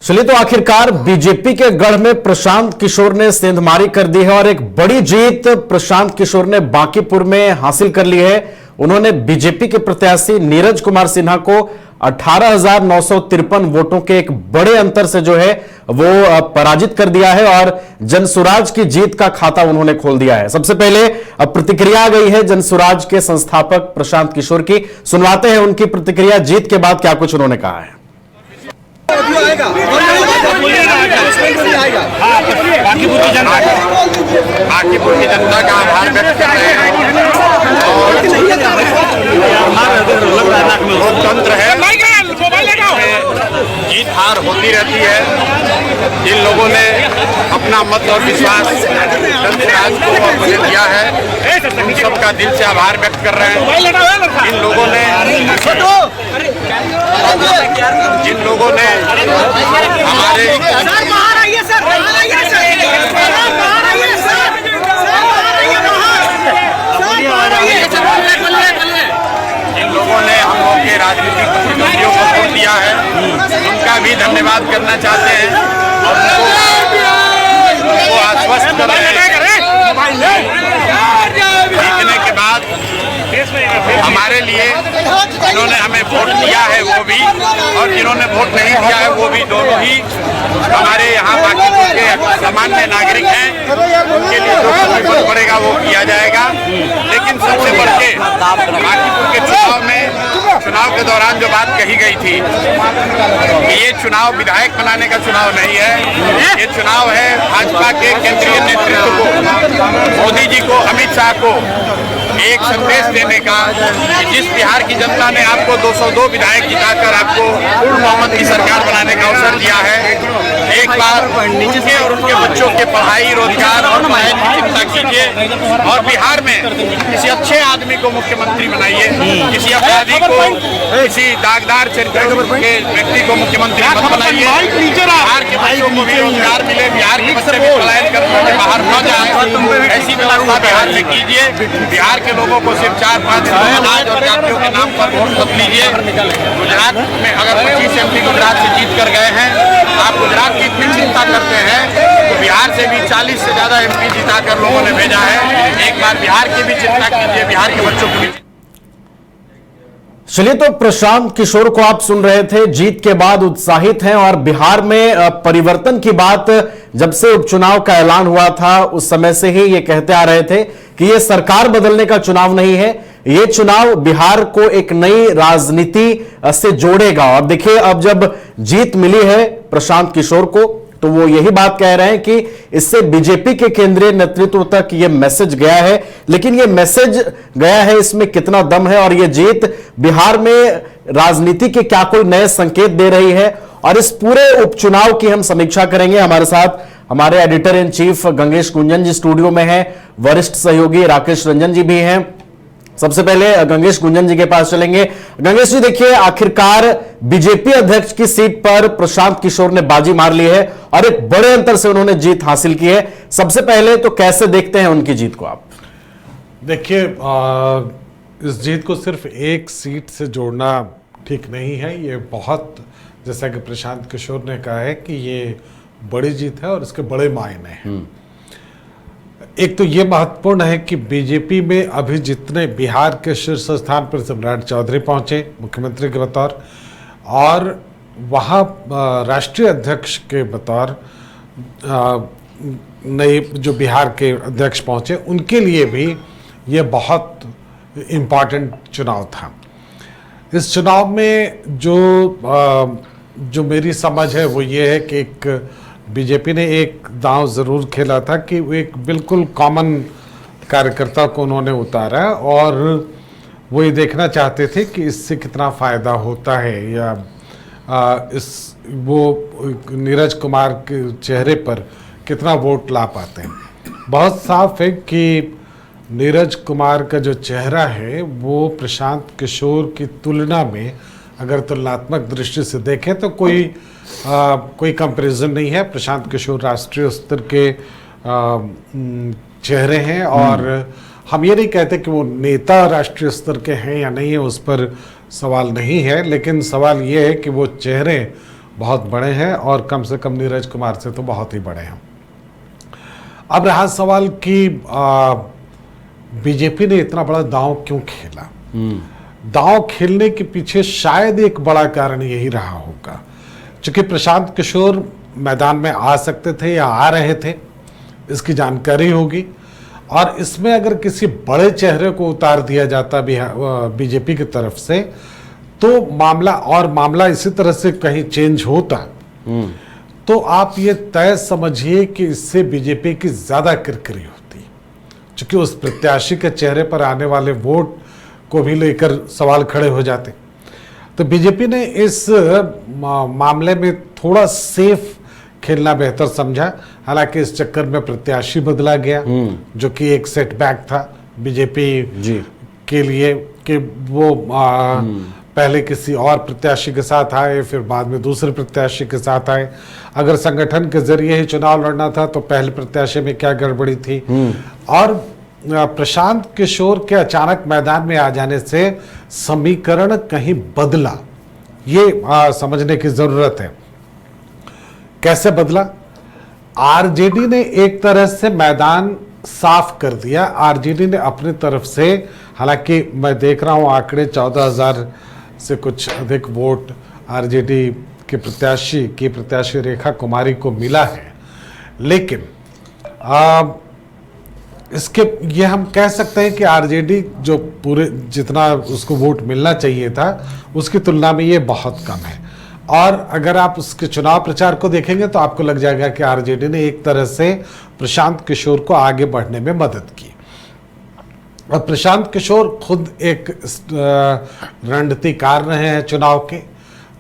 चलिए तो आखिरकार बीजेपी के गढ़ में प्रशांत किशोर ने सेंधमारी कर दी है और एक बड़ी जीत प्रशांत किशोर ने बांकीपुर में हासिल कर ली है। उन्होंने बीजेपी के प्रत्याशी नीरज कुमार सिन्हा को 18,953 वोटों के एक बड़े अंतर से जो है वो पराजित कर दिया है और जनसुराज की जीत का खाता उन्होंने खोल दिया है। सबसे पहले अब प्रतिक्रिया आ गई है जनसुराज के संस्थापक प्रशांत किशोर की। सुनवाते हैं उनकी प्रतिक्रिया जीत के बाद क्या कुछ उन्होंने कहा है। बांकीपुर की जनता का आभार व्यक्त कर रहे हैं और लोकतंत्र है, जीत हार होती रहती है। जिन लोगों ने अपना मत और विश्वास जनसुराज को मुझे दिया है, उन सबका दिल से आभार व्यक्त कर रहे हैं। जिन लोगों ने हम लोग के राजनीतिक प्रतिद्वंदियों को वोट दिया है, उनका भी धन्यवाद करना चाहते हैं और उनको आश्वस्त कर रहे हैं। जीतने के बाद हमारे लिए जिन्होंने हमें वोट दिया है वो भी और जिन्होंने वोट नहीं दिया है वो भी, दोनों ही हमारे यहाँ बांकीपुर के सामान्य नागरिक हैं। उनके लिए जो कुछ पड़ेगा वो किया जाएगा। लेकिन सबसे बढ़ के बांकीपुर के चुनाव के दौरान जो बात कही गई थी कि ये चुनाव विधायक बनाने का चुनाव नहीं है, ये चुनाव है भाजपा के केंद्रीय नेतृत्व को, मोदी जी को, अमित शाह को एक संदेश देने का कि जिस बिहार की जनता ने आपको 202 विधायक जिताकर आपको पूर्ण बहुमत की सरकार बनाने का अवसर दिया है, एक बार उनके और उनके बच्चों के पढ़ाई, रोजगार और पढ़ाई की चिंता कीजिए और बिहार में किसी अच्छे आदमी को मुख्यमंत्री बनाइए, किसी अपराधी को, किसी दागदार चरित्र के व्यक्ति को मुख्यमंत्री मत बनाइए। बिहार के बच्चों को भी रोजगार मिले, बिहार के बच्चे भी पलायन करके बाहर न जाए, ऐसी व्यवस्था बिहार में कीजिए। बिहार के लोगों को सिर्फ 4-5 अनाज और जातियों के नाम पर वोट मत लीजिए। गुजरात में अगर 25 एमपी गुजरात से जीत कर गए हैं, आप गुजरात की इतनी चिंता करते हैं तो बिहार से भी 40 से ज्यादा एमपी जिता कर लोगों ने भेजा है। एक बार बिहार की भी चिंता कीजिए, बिहार के बच्चों को भी। चलिए तो प्रशांत किशोर को आप सुन रहे थे, जीत के बाद उत्साहित हैं और बिहार में परिवर्तन की बात जब से उपचुनाव का ऐलान हुआ था उस समय से ही ये कहते आ रहे थे कि ये सरकार बदलने का चुनाव नहीं है, ये चुनाव बिहार को एक नई राजनीति से जोड़ेगा। और देखिए अब जब जीत मिली है प्रशांत किशोर को तो वो यही बात कह रहे हैं कि इससे बीजेपी के केंद्रीय नेतृत्व तक ये मैसेज गया है। लेकिन ये मैसेज गया है, इसमें कितना दम है और ये जीत बिहार में राजनीति के क्या कोई नए संकेत दे रही है, और इस पूरे उपचुनाव की हम समीक्षा करेंगे। हमारे साथ हमारे editor in chief Gangesh Kunjan ji studio में हैं, वरिष्ठ सहयोगी राकेश रंजन जी भी हैं। सबसे पहले गंगेश कुंजन जी के पास चलेंगे। गंगेश जी देखिए, आखिरकार बीजेपी अध्यक्ष की सीट पर प्रशांत किशोर ने बाजी मार ली है और एक बड़े अंतर से उन्होंने जीत हासिल की है। सबसे पहले तो कैसे देखते हैं उनकी जीत को आप? देखिए, इस जीत को सिर्फ एक सीट से जोड़ना ठीक नहीं है। ये बहुत, जैसा कि प्रशांत किशोर ने कहा है कि ये बड़ी जीत है और इसके बड़े मायने हैं। एक तो ये महत्वपूर्ण है कि बीजेपी में अभी जितने बिहार के शीर्ष स्थान पर सम्राट चौधरी पहुंचे मुख्यमंत्री के बतौर और वहाँ राष्ट्रीय अध्यक्ष के बतौर नए जो बिहार के अध्यक्ष पहुंचे, उनके लिए भी ये बहुत इम्पॉर्टेंट चुनाव था। इस चुनाव में जो मेरी समझ है वो ये है कि एक बीजेपी ने एक दांव ज़रूर खेला था कि वो एक बिल्कुल कॉमन कार्यकर्ता को उन्होंने उतारा और वो ये देखना चाहते थे कि इससे कितना फ़ायदा होता है या वो नीरज कुमार के चेहरे पर कितना वोट ला पाते हैं। बहुत साफ है कि नीरज कुमार का जो चेहरा है वो प्रशांत किशोर की तुलना में, अगर तुलनात्मक दृष्टि से देखें तो कोई कंपैरिजन नहीं है। प्रशांत किशोर राष्ट्रीय स्तर के चेहरे हैं और हम ये नहीं कहते कि वो नेता राष्ट्रीय स्तर के हैं या नहीं है, उस पर सवाल नहीं है, लेकिन सवाल ये है कि वो चेहरे बहुत बड़े हैं और कम से कम नीरज कुमार से तो बहुत ही बड़े हैं। अब रहा सवाल कि बीजेपी ने इतना बड़ा दांव क्यों खेला। दांव खेलने के पीछे शायद एक बड़ा कारण यही रहा होगा, क्योंकि प्रशांत किशोर मैदान में आ सकते थे या आ रहे थे, इसकी जानकारी होगी, और इसमें अगर किसी बड़े चेहरे को उतार दिया जाता बीजेपी की तरफ से तो मामला इसी तरह से कहीं चेंज होता, तो आप ये तय समझिए कि इससे बीजेपी की ज्यादा किरकिरी होती, क्योंकि उस प्रत्याशी के चेहरे पर आने वाले वोट को भी लेकर सवाल खड़े हो जाते। तो बीजेपी ने इस मामले में थोड़ा सेफ खेलना बेहतर समझा। हालांकि इस चक्कर में प्रत्याशी बदला गया, जो कि एक सेटबैक था बीजेपी के लिए, कि वो पहले किसी और प्रत्याशी के साथ आए, फिर बाद में दूसरे प्रत्याशी के साथ आए। अगर संगठन के जरिए ही चुनाव लड़ना था तो पहले प्रत्याशी में क्या गड़बड़ी थी। और प्रशांत किशोर के अचानक मैदान में आ जाने से समीकरण कहीं बदला, ये समझने की जरूरत है। कैसे बदला? आरजेडी ने एक तरह से मैदान साफ कर दिया। आरजेडी ने अपनी तरफ से, हालांकि मैं देख रहा हूं आंकड़े 14,000 से कुछ अधिक वोट आरजेडी के प्रत्याशी रेखा कुमारी को मिला है, लेकिन इसके ये हम कह सकते हैं कि आरजेडी जो पूरे जितना उसको वोट मिलना चाहिए था उसकी तुलना में ये बहुत कम है। और अगर आप उसके चुनाव प्रचार को देखेंगे तो आपको लग जाएगा कि आरजेडी ने एक तरह से प्रशांत किशोर को आगे बढ़ने में मदद की। और प्रशांत किशोर खुद एक रणनीतिकार रहे हैं चुनाव के,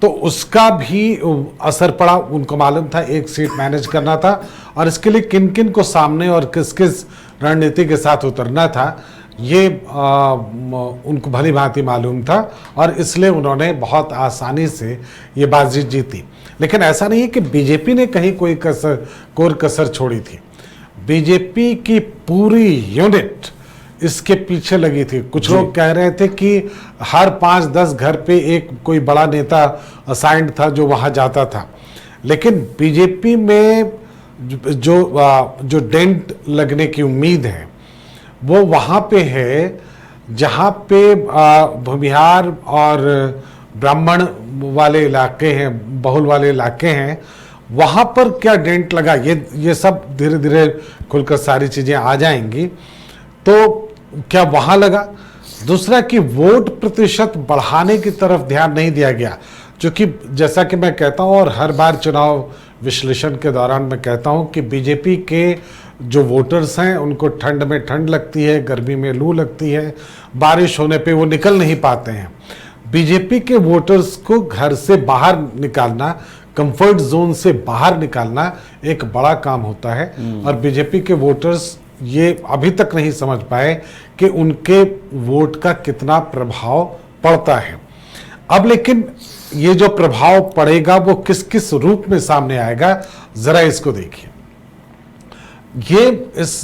तो उसका भी असर पड़ा। उनको मालूम था एक सीट मैनेज करना था और इसके लिए किन किन को सामने और किस किस रणनीति के साथ उतरना था, ये उनको भली भांति मालूम था, और इसलिए उन्होंने बहुत आसानी से ये बाजी जीती। लेकिन ऐसा नहीं है कि बीजेपी ने कहीं कोई कसर छोड़ी थी। बीजेपी की पूरी यूनिट इसके पीछे लगी थी। कुछ लोग कह रहे थे कि हर 5-10 घर पे एक कोई बड़ा नेता असाइंड था जो वहां जाता था, लेकिन बीजेपी में जो डेंट लगने की उम्मीद है वो वहां पे है जहां पे भूमिहार और ब्राह्मण वाले इलाके हैं, बहुल वाले इलाके हैं, वहां पर क्या डेंट लगा, ये सब धीरे धीरे खुलकर सारी चीजें आ जाएंगी। तो क्या वहां लगा? दूसरा कि वोट प्रतिशत बढ़ाने की तरफ ध्यान नहीं दिया गया, क्योंकि जैसा कि मैं कहता हूं और हर बार चुनाव विश्लेषण के दौरान मैं कहता हूं कि बीजेपी के जो वोटर्स हैं उनको ठंड में ठंड लगती है, गर्मी में लू लगती है, बारिश होने पे वो निकल नहीं पाते हैं। बीजेपी के वोटर्स को घर से बाहर निकालना, कंफर्ट जोन से बाहर निकालना एक बड़ा काम होता है, और बीजेपी के वोटर्स ये अभी तक नहीं समझ पाए कि उनके वोट का कितना प्रभाव पड़ता है। अब लेकिन ये जो प्रभाव पड़ेगा वो किस किस रूप में सामने आएगा, जरा इसको देखिए। ये इस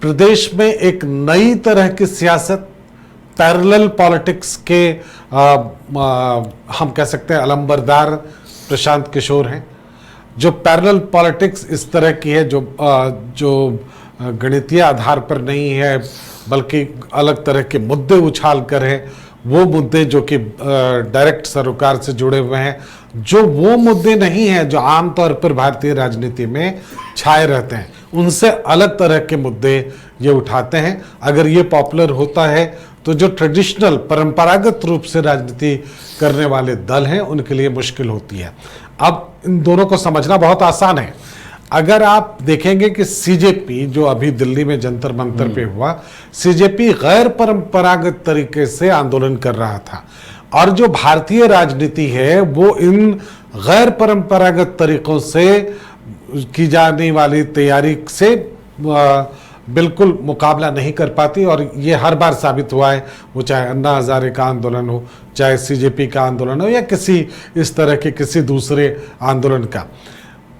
प्रदेश में एक नई तरह की सियासत, पैरेलल पॉलिटिक्स के हम कह सकते हैं अलंबरदार प्रशांत किशोर हैं। जो पैरेलल पॉलिटिक्स इस तरह की है जो गणितीय आधार पर नहीं है बल्कि अलग तरह के मुद्दे उछाल कर है, वो मुद्दे जो कि डायरेक्ट सरोकार से जुड़े हुए हैं, जो वो मुद्दे नहीं हैं जो आमतौर पर भारतीय राजनीति में छाए रहते हैं, उनसे अलग तरह के मुद्दे ये उठाते हैं। अगर ये पॉपुलर होता है तो जो ट्रेडिशनल परंपरागत रूप से राजनीति करने वाले दल हैं उनके लिए मुश्किल होती है। अब इन दोनों को समझना बहुत आसान है। अगर आप देखेंगे कि सीजेपी जो अभी दिल्ली में जंतर मंतर पे हुआ, सीजेपी गैर परंपरागत तरीके से आंदोलन कर रहा था, और जो भारतीय राजनीति है वो इन गैर परंपरागत तरीकों से की जाने वाली तैयारी से बिल्कुल मुकाबला नहीं कर पाती, और ये हर बार साबित हुआ है, वो चाहे अन्ना हजारे का आंदोलन हो, चाहे सीजेपी का आंदोलन हो, या किसी इस तरह के किसी दूसरे आंदोलन का।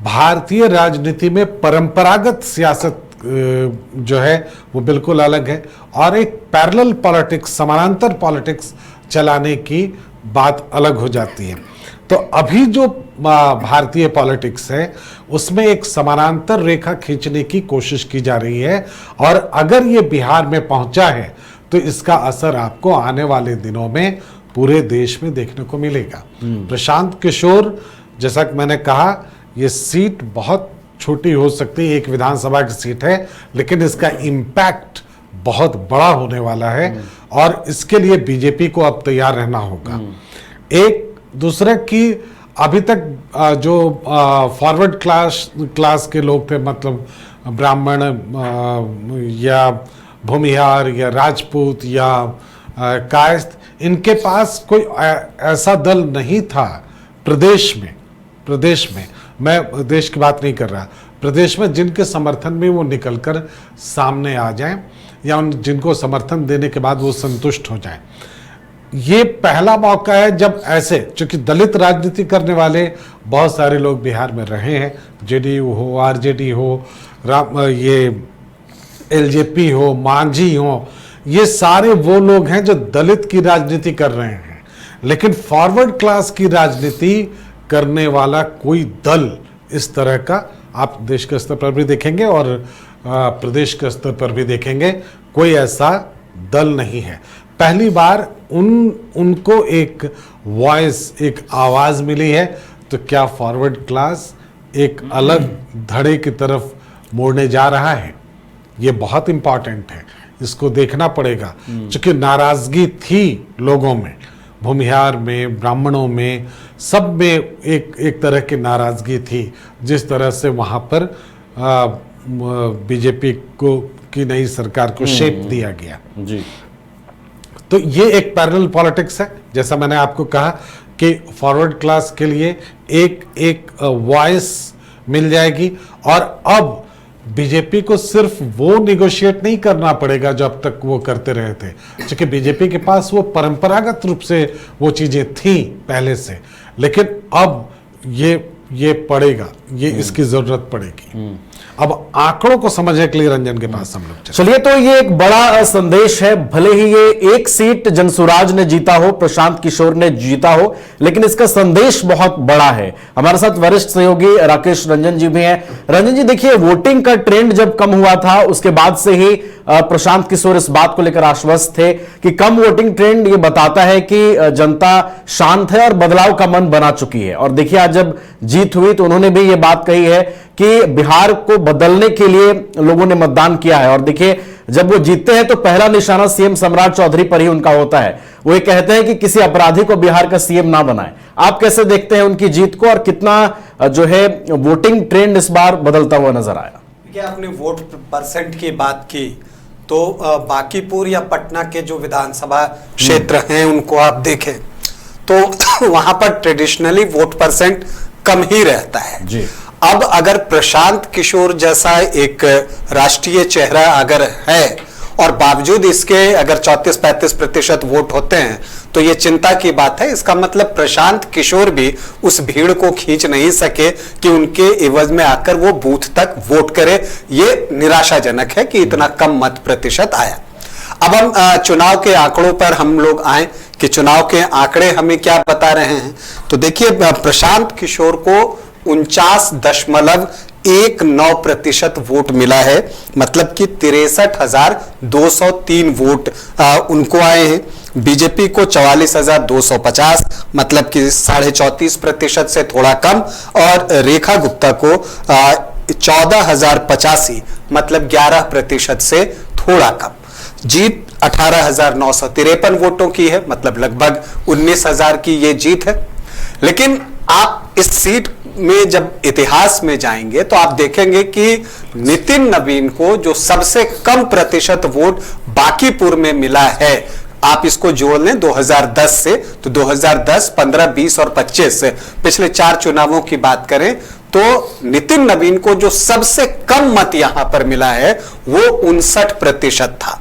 भारतीय राजनीति में परंपरागत सियासत जो है वो बिल्कुल अलग है, और एक पैरेलल पॉलिटिक्स, समानांतर पॉलिटिक्स चलाने की बात अलग हो जाती है। तो अभी जो भारतीय पॉलिटिक्स है उसमें एक समानांतर रेखा खींचने की कोशिश की जा रही है, और अगर ये बिहार में पहुंचा है तो इसका असर आपको आने वाले दिनों में पूरे देश में देखने को मिलेगा। प्रशांत किशोर, जैसा कि मैंने कहा, ये सीट बहुत छोटी हो सकती है, एक विधानसभा की सीट है, लेकिन इसका इम्पैक्ट बहुत बड़ा होने वाला है और इसके लिए बीजेपी को अब तैयार रहना होगा। एक दूसरे की अभी तक जो फॉरवर्ड क्लास के लोग थे, मतलब ब्राह्मण या भूमिहार या राजपूत या कायस्थ, इनके पास कोई ऐसा दल नहीं था प्रदेश में, मैं देश की बात नहीं कर रहा, प्रदेश में जिनके समर्थन में वो निकलकर सामने आ जाएं या जिनको समर्थन देने के बाद वो संतुष्ट हो जाएं। ये पहला मौका है जब ऐसे, चूंकि दलित राजनीति करने वाले बहुत सारे लोग बिहार में रहे हैं, जेडीयू हो, आरजेडी हो, ये एलजेपी हो, मांझी हो, ये सारे वो लोग हैं जो दलित की राजनीति कर रहे हैं, लेकिन फॉरवर्ड क्लास की राजनीति करने वाला कोई दल इस तरह का आप देश के स्तर पर भी देखेंगे और प्रदेश के स्तर पर भी देखेंगे, कोई ऐसा दल नहीं है। पहली बार उनको एक वॉइस, एक आवाज मिली है, तो क्या फॉरवर्ड क्लास एक अलग धड़े की तरफ मोड़ने जा रहा है? ये बहुत इंपॉर्टेंट है, इसको देखना पड़ेगा। क्योंकि नाराजगी थी लोगों में, भूमिहार में, ब्राह्मणों में, सब में एक तरह की नाराजगी थी, जिस तरह से वहां पर बीजेपी को की नई सरकार को शेप दिया गया जी। तो ये एक पैरेलल पॉलिटिक्स है, जैसा मैंने आपको कहा कि फॉरवर्ड क्लास के लिए एक वॉइस मिल जाएगी, और अब बीजेपी को सिर्फ वो निगोशिएट नहीं करना पड़ेगा जो अब तक वो करते रहे थे, क्योंकि बीजेपी के पास वो परंपरागत रूप से वो चीजें थी पहले से, लेकिन अब ये पड़ेगा, ये इसकी जरूरत पड़ेगी। अब आंकड़ों को समझने के लिए रंजन के पास हम लोग चलिए, तो ये एक बड़ा संदेश है। भले ही ये एक सीट जनसुराज ने जीता हो, प्रशांत किशोर ने जीता हो, लेकिन इसका संदेश बहुत बड़ा है। हमारे साथ वरिष्ठ सहयोगी राकेश रंजन जी भी हैं। रंजन जी, देखिए, वोटिंग का ट्रेंड जब कम हुआ था उसके बाद से ही प्रशांत किशोर इस बात को लेकर आश्वस्त थे कि कम वोटिंग ट्रेंड ये बताता है कि जनता शांत है और बदलाव का मन बना चुकी है। और देखिए, आज जब जीत हुई तो उन्होंने भी ये बात कही है कि बिहार को बदलने के लिए लोगों ने मतदान किया है। और देखिए, जब वो जीतते हैं तो पहला निशाना सीएम सम्राट चौधरी पर ही उनका होता है। वो ये कहते हैं कि किसी अपराधी को बिहार का सीएम ना बनाए। आप कैसे देखते हैं उनकी जीत को, और कितना जो है वोटिंग ट्रेंड इस बार बदलता हुआ नजर आया? देखिए, आपने वोट परसेंट की बात की, तो बांकीपुर या पटना के जो विधानसभा क्षेत्र हैं उनको आप देखें तो वहां पर ट्रेडिशनली वोट परसेंट कम ही रहता है जी। अब अगर प्रशांत किशोर जैसा एक राष्ट्रीय चेहरा अगर है और बावजूद इसके अगर 34-35% वोट होते हैं तो ये चिंता की बात है। इसका मतलब प्रशांत किशोर भी उस भीड़ को खींच नहीं सके कि उनके एवज में आकर वो बूथ तक वोट करे। ये निराशाजनक है कि इतना कम मत प्रतिशत आया। अब हम चुनाव के आंकड़ों पर हम लोग आए कि चुनाव के आंकड़े हमें क्या बता रहे हैं। तो देखिए, प्रशांत किशोर को 49.19% वोट मिला है, मतलब कि 63,203 वोट उनको आए हैं। बीजेपी को 44,250, मतलब कि 34.5% से थोड़ा कम, और रेखा गुप्ता को 14,085, मतलब 11% से थोड़ा कम। जीत 18,953 वोटों की है, मतलब लगभग 19,000 की ये जीत है। लेकिन आप इस सीट में जब इतिहास में जाएंगे तो आप देखेंगे कि नितिन नवीन को जो सबसे कम प्रतिशत वोट बांकीपुर में मिला है, आप इसको जोड़ लें 2010 से, तो 2010, 15, 20 और 25 से पिछले 4 चुनावों की बात करें तो नितिन नवीन को जो सबसे कम मत यहां पर मिला है वो 59% था,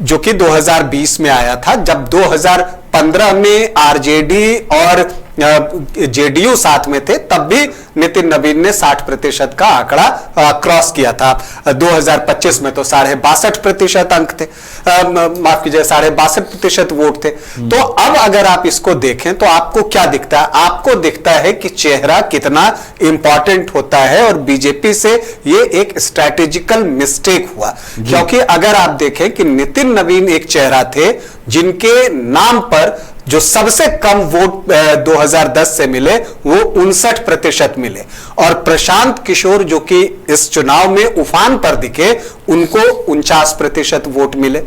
जो कि 2020 में आया था। जब 2015 में आरजेडी और जेडीयू साथ में थे, तब भी नितिन नवीन ने 60% का आंकड़ा क्रॉस किया था। 2025 में तो 62.5% अंक थे, माफ कीजिए 62.5% वोट थे। तो अब अगर आप इसको देखें तो आपको क्या दिखता है? आपको दिखता है कि चेहरा कितना इंपॉर्टेंट होता है, और बीजेपी से ये एक स्ट्रैटेजिकल मिस्टेक हुआ। क्योंकि अगर आप देखें कि नितिन नवीन एक चेहरा थे जिनके नाम पर जो सबसे कम वोट 2010 से मिले वो 59% मिले, और प्रशांत किशोर जो कि इस चुनाव में उफान पर दिखे उनको 49% वोट मिले।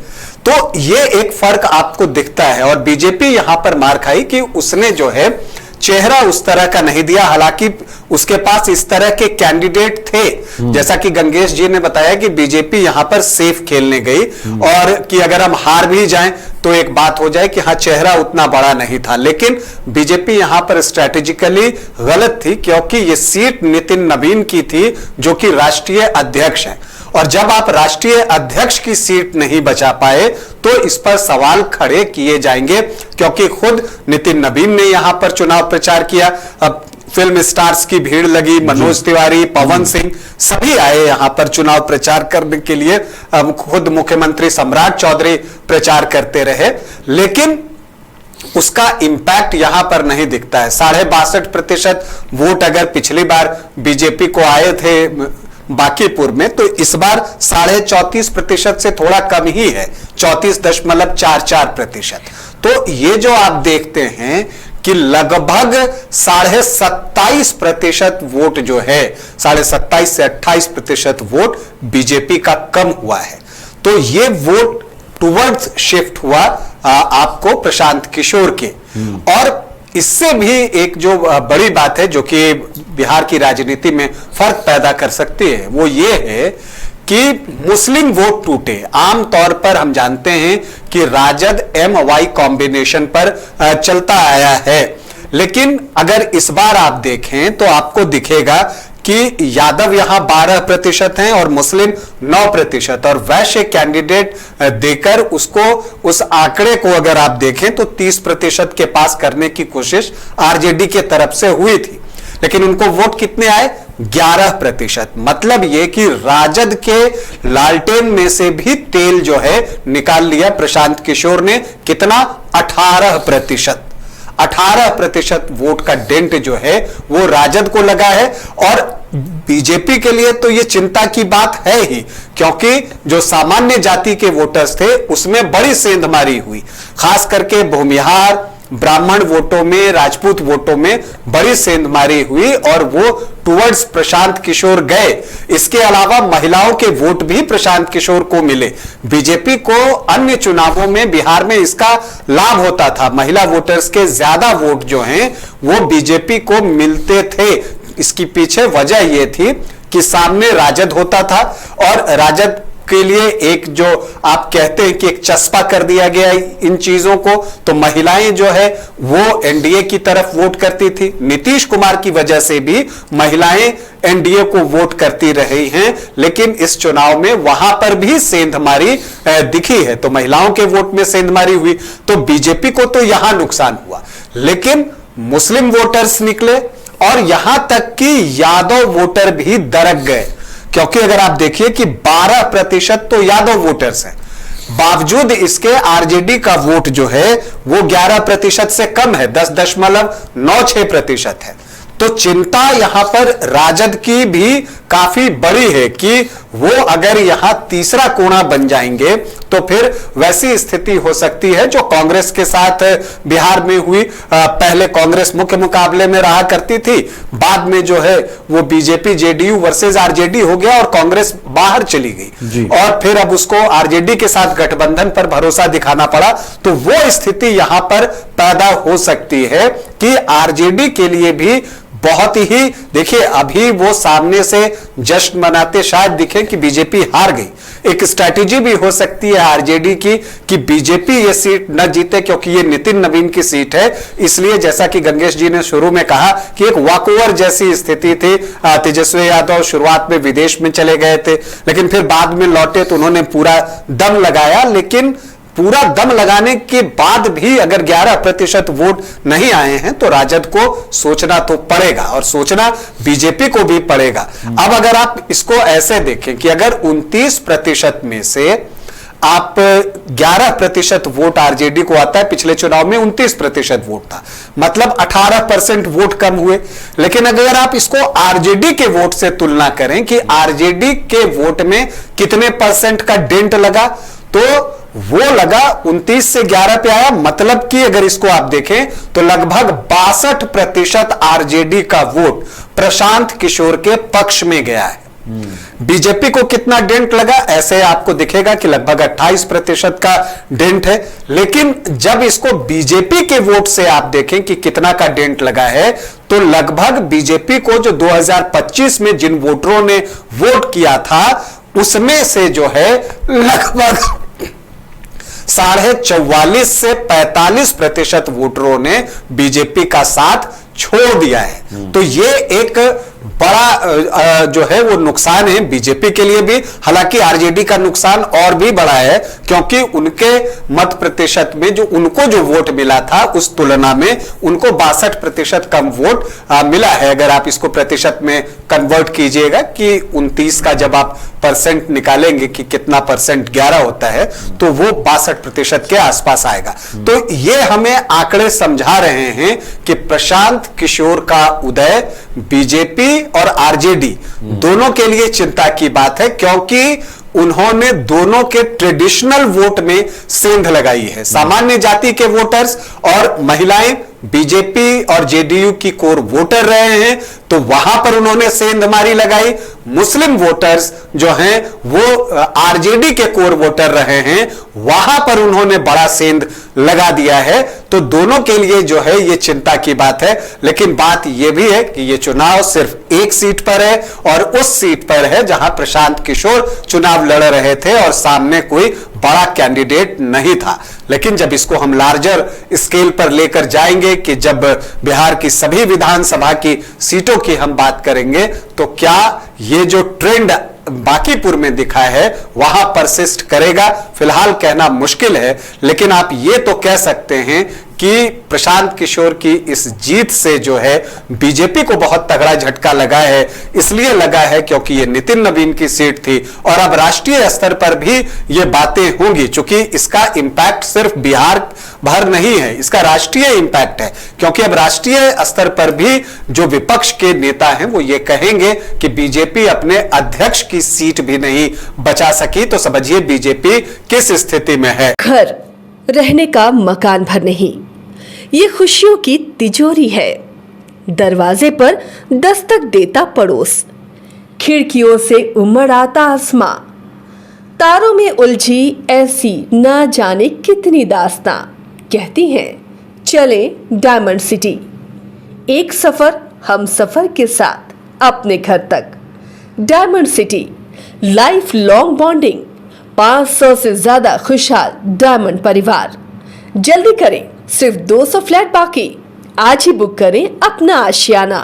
तो ये एक फर्क आपको दिखता है, और बीजेपी यहां पर मार खाई कि उसने जो है चेहरा उस तरह का नहीं दिया। हालांकि उसके पास इस तरह के कैंडिडेट थे, जैसा कि गंगेश जी ने बताया कि बीजेपी यहां पर सेफ खेलने गई, और कि अगर हम हार भी जाएं तो एक बात हो जाए कि हाँ चेहरा उतना बड़ा नहीं था। लेकिन बीजेपी यहां पर स्ट्रैटेजिकली गलत थी, क्योंकि यह सीट नितिन नवीन की थी जो कि राष्ट्रीय अध्यक्ष हैं, और जब आप राष्ट्रीय अध्यक्ष की सीट नहीं बचा पाए तो इस पर सवाल खड़े किए जाएंगे। क्योंकि खुद नितिन नवीन ने यहां पर चुनाव प्रचार किया, अब फिल्म स्टार्स की भीड़ लगी, मनोज तिवारी, पवन सिंह सभी आए यहां पर चुनाव प्रचार करने के लिए। खुद मुख्यमंत्री सम्राट चौधरी प्रचार करते रहे, लेकिन उसका इंपैक्ट यहां पर नहीं दिखता है। 62.5% वोट अगर पिछली बार बीजेपी को आए थे बांकीपुर में, तो इस बार 34.5% से थोड़ा कम ही है, 34.44%। तो ये जो आप देखते हैं कि लगभग 27.5% वोट जो है, 27.5 से 28% वोट बीजेपी का कम हुआ है। तो ये वोट टुवर्ड्स शिफ्ट हुआ आपको प्रशांत किशोर के। और इससे भी एक जो बड़ी बात है जो कि बिहार की राजनीति में फर्क पैदा कर सकती है, वो ये है कि मुस्लिम वोट टूटे। आमतौर पर हम जानते हैं कि राजद MY कॉम्बिनेशन पर चलता आया है, लेकिन अगर इस बार आप देखें तो आपको दिखेगा कि यादव यहां 12% हैं और मुस्लिम 9%, और वैश्य कैंडिडेट देकर उसको उस आंकड़े को अगर आप देखें तो 30% के पास करने की कोशिश आरजेडी के तरफ से हुई थी, लेकिन उनको वोट कितने आए? 11%। मतलब यह कि राजद के लालटेन में से भी तेल जो है निकाल लिया प्रशांत किशोर ने। कितना? 18%। 18% वोट का डेंट जो है वो राजद को लगा है, और बीजेपी के लिए तो ये चिंता की बात है ही, क्योंकि जो सामान्य जाति के वोटर्स थे उसमें बड़ी सेंधमारी हुई, खास करके भूमिहार, ब्राह्मण वोटों में, राजपूत वोटों में बड़ी सेंधमारी हुई, और वो टुवर्ड्स प्रशांत किशोर गए। इसके अलावा महिलाओं के वोट भी प्रशांत किशोर को मिले। बीजेपी को अन्य चुनावों में बिहार में इसका लाभ होता था, महिला वोटर्स के ज्यादा वोट जो हैं वो बीजेपी को मिलते थे। इसकी पीछे वजह यह थी कि सामने राजद होता था, और राजद के लिए एक जो आप कहते हैं कि एक चस्पा कर दिया गया इन चीजों को, तो महिलाएं जो है वो एनडीए की तरफ वोट करती थी। नीतीश कुमार की वजह से भी महिलाएं एनडीए को वोट करती रही हैं, लेकिन इस चुनाव में वहां पर भी सेंधमारी दिखी है, तो महिलाओं के वोट में सेंधमारी हुई, तो बीजेपी को तो यहां नुकसान हुआ। लेकिन मुस्लिम वोटर्स निकले, और यहां तक कि यादव वोटर भी दरक गए, क्योंकि अगर आप देखिए कि 12% तो यादव वोटर्स हैं, बावजूद इसके आरजेडी का वोट जो है वो 11% से कम है, 10.96% है। तो चिंता यहां पर राजद की भी काफी बड़ी है कि वो अगर यहां तीसरा कोना बन जाएंगे तो फिर वैसी स्थिति हो सकती है जो कांग्रेस के साथ बिहार में हुई। पहले कांग्रेस मुख्य मुकाबले में रहा करती थी, बाद में जो है वो बीजेपी जेडीयू वर्सेस आरजेडी हो गया और कांग्रेस बाहर चली गई, और फिर अब उसको आरजेडी के साथ गठबंधन पर भरोसा दिखाना पड़ा। तो वो स्थिति यहां पर पैदा हो सकती है कि आरजेडी के लिए भी बहुत ही, देखिए अभी वो सामने से जश्न मनाते शायद दिखे कि बीजेपी हार गई। एक स्ट्रैटेजी भी हो सकती है आरजेडी की कि बीजेपी ये सीट न जीते, क्योंकि ये नितिन नवीन की सीट है, इसलिए जैसा कि गंगेश जी ने शुरू में कहा कि एक वॉकओवर जैसी स्थिति थी। तेजस्वी यादव शुरुआत में विदेश में चले गए थे, लेकिन फिर बाद में लौटे तो उन्होंने पूरा दम लगाया, लेकिन पूरा दम लगाने के बाद भी अगर 11% वोट नहीं आए हैं तो राजद को सोचना तो पड़ेगा और सोचना बीजेपी को भी पड़ेगा। अब अगर आप इसको ऐसे देखें कि अगर 29% में से आप 11% वोट आरजेडी को आता है, पिछले चुनाव में 29% वोट था, मतलब 18% वोट कम हुए। लेकिन अगर आप इसको आरजेडी के वोट से तुलना करें कि आरजेडी के वोट में कितने परसेंट का डेंट लगा, तो वो लगा 29 से 11 पे आया, मतलब कि अगर इसको आप देखें तो लगभग 62% आरजेडी का वोट प्रशांत किशोर के पक्ष में गया है। बीजेपी को कितना डेंट लगा, ऐसे आपको दिखेगा कि लगभग 28% का डेंट है। लेकिन जब इसको बीजेपी के वोट से आप देखें कि कितना का डेंट लगा है, तो लगभग बीजेपी को जो 2025 में जिन वोटरों ने वोट किया था उसमें से जो है लगभग 44.5 से 45% वोटरों ने बीजेपी का साथ छोड़ दिया है। तो ये एक बड़ा जो है वो नुकसान है बीजेपी के लिए भी। हालांकि आरजेडी का नुकसान और भी बड़ा है, क्योंकि उनके मत प्रतिशत में जो उनको जो वोट मिला था उस तुलना में उनको 62% कम वोट मिला है। अगर आप इसको प्रतिशत में कन्वर्ट कीजिएगा कि 29 का जब आप परसेंट निकालेंगे कि कितना परसेंट 11 होता है, तो वो 62% के आसपास आएगा। तो ये हमें आंकड़े समझा रहे हैं कि प्रशांत किशोर का उदय बीजेपी और आरजेडी दोनों के लिए चिंता की बात है, क्योंकि उन्होंने दोनों के ट्रेडिशनल वोट में सेंध लगाई है। सामान्य जाति के वोटर्स और महिलाएं बीजेपी और जेडीयू की कोर वोटर रहे हैं, तो वहां पर उन्होंने सेंधमारी लगाई। मुस्लिम वोटर्स जो हैं वो आरजेडी के कोर वोटर रहे हैं, वहां पर उन्होंने बड़ा सेंध लगा दिया है। तो दोनों के लिए जो है ये चिंता की बात है। लेकिन बात यह भी है कि ये चुनाव सिर्फ एक सीट पर है और उस सीट पर है जहां प्रशांत किशोर चुनाव लड़ रहे थे और सामने कोई बड़ा कैंडिडेट नहीं था। लेकिन जब इसको हम लार्जर स्केल पर लेकर जाएंगे कि जब बिहार की सभी विधानसभा की सीटों की हम बात करेंगे, तो क्या ये जो ट्रेंड बांकीपुर में दिखा है वहां परसिस्ट करेगा, फिलहाल कहना मुश्किल है। लेकिन आप ये तो कह सकते हैं कि प्रशांत किशोर की इस जीत से जो है बीजेपी को बहुत तगड़ा झटका लगा है। इसलिए लगा है क्योंकि ये नितिन नवीन की सीट थी और अब राष्ट्रीय स्तर पर भी ये बातें होंगी, चूंकि इसका इंपैक्ट सिर्फ बिहार भर नहीं है, इसका राष्ट्रीय इंपैक्ट है। क्योंकि अब राष्ट्रीय स्तर पर भी जो विपक्ष के नेता हैं वो ये कहेंगे कि बीजेपी अपने अध्यक्ष की सीट भी नहीं बचा सकी, तो समझिए बीजेपी किस स्थिति में है। घर रहने का मकान भर नहीं, ये खुशियों की तिजोरी है। दरवाजे पर दस्तक देता पड़ोस, खिड़कियों से उमड़ आता आसमां, तारों में उलझी ऐसी ना जाने कितनी दास्तां। कहती हैं चले डायमंड सिटी, एक सफर हम सफर के साथ अपने घर तक। Diamond city, life long bonding, 500 से ज्यादा खुशहाल डायमंड परिवार। जल्दी करें, सिर्फ 200 फ्लैट बाकी। आज ही बुक करें अपना आशियाना।